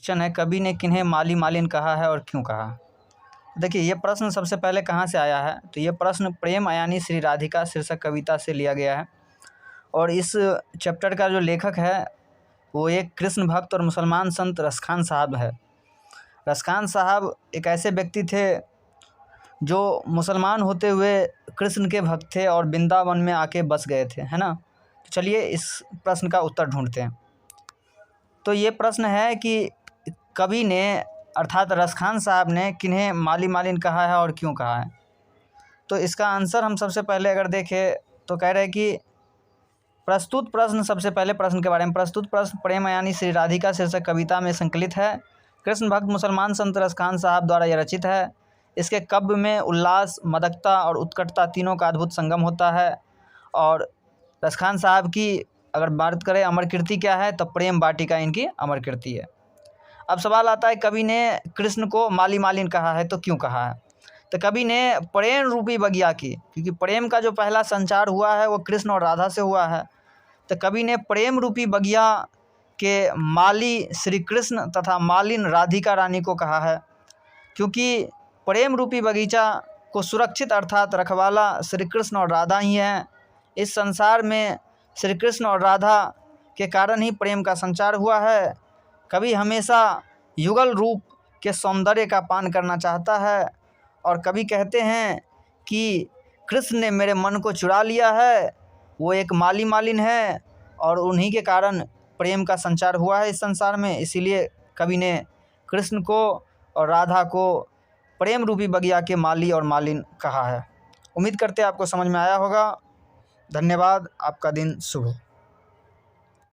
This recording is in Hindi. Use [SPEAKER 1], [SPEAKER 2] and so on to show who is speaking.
[SPEAKER 1] क्वेश्चन है, कवि ने किन्हें माली मालिन कहा है और क्यों कहा। देखिए ये प्रश्न सबसे पहले कहाँ से आया है, तो ये प्रश्न प्रेम अयानी श्री राधिका शीर्षक कविता से लिया गया है। और इस चैप्टर का जो लेखक है वो एक कृष्ण भक्त और मुसलमान संत रसखान साहब है। रसखान साहब एक ऐसे व्यक्ति थे जो मुसलमान होते हुए कृष्ण के भक्त थे और वृंदावन में आके बस गए थे, है ना। तो चलिए इस प्रश्न का उत्तर ढूंढते हैं। तो ये प्रश्न है कि कवि ने अर्थात रसखान साहब ने किन्हें माली मालिन कहा है और क्यों कहा है। तो इसका आंसर हम सबसे पहले अगर देखें तो कह रहे हैं कि प्रस्तुत प्रश्न, सबसे पहले प्रश्न के बारे में, प्रस्तुत प्रश्न प्रेम अयानी श्री राधिका शीर्षक कविता में संकलित है। कृष्ण भक्त मुसलमान संत रसखान साहब द्वारा यह रचित है। इसके काव्य में उल्लास, मदकता और उत्कटता तीनों का अद्भुत संगम होता है। और रसखान साहब की अगर बात करें अमर कीर्ति क्या है, तो प्रेम वाटिका इनकी अमर कीर्ति है। अब सवाल आता है कवि ने कृष्ण को माली मालिन कहा है तो क्यों कहा है। तो कवि ने प्रेम रूपी बगिया की, क्योंकि प्रेम का जो पहला संचार हुआ है वो कृष्ण और राधा से हुआ है, तो कवि ने प्रेम रूपी बगिया के माली श्री कृष्ण तथा मालिन राधिका रानी को कहा है। क्योंकि प्रेम रूपी बगीचा को सुरक्षित अर्थात रखवाला श्री कृष्ण और राधा ही हैं। इस संसार में श्री कृष्ण और राधा के कारण ही प्रेम का संचार हुआ है। कवि हमेशा युगल रूप के सौंदर्य का पान करना चाहता है और कवि कहते हैं कि कृष्ण ने मेरे मन को चुरा लिया है, वो एक माली मालिन है और उन्हीं के कारण प्रेम का संचार हुआ है इस संसार में। इसीलिए कवि ने कृष्ण को और राधा को प्रेम रूपी बगिया के माली और मालिन कहा है। उम्मीद करते हैं आपको समझ में आया होगा। धन्यवाद, आपका दिन शुभ हो।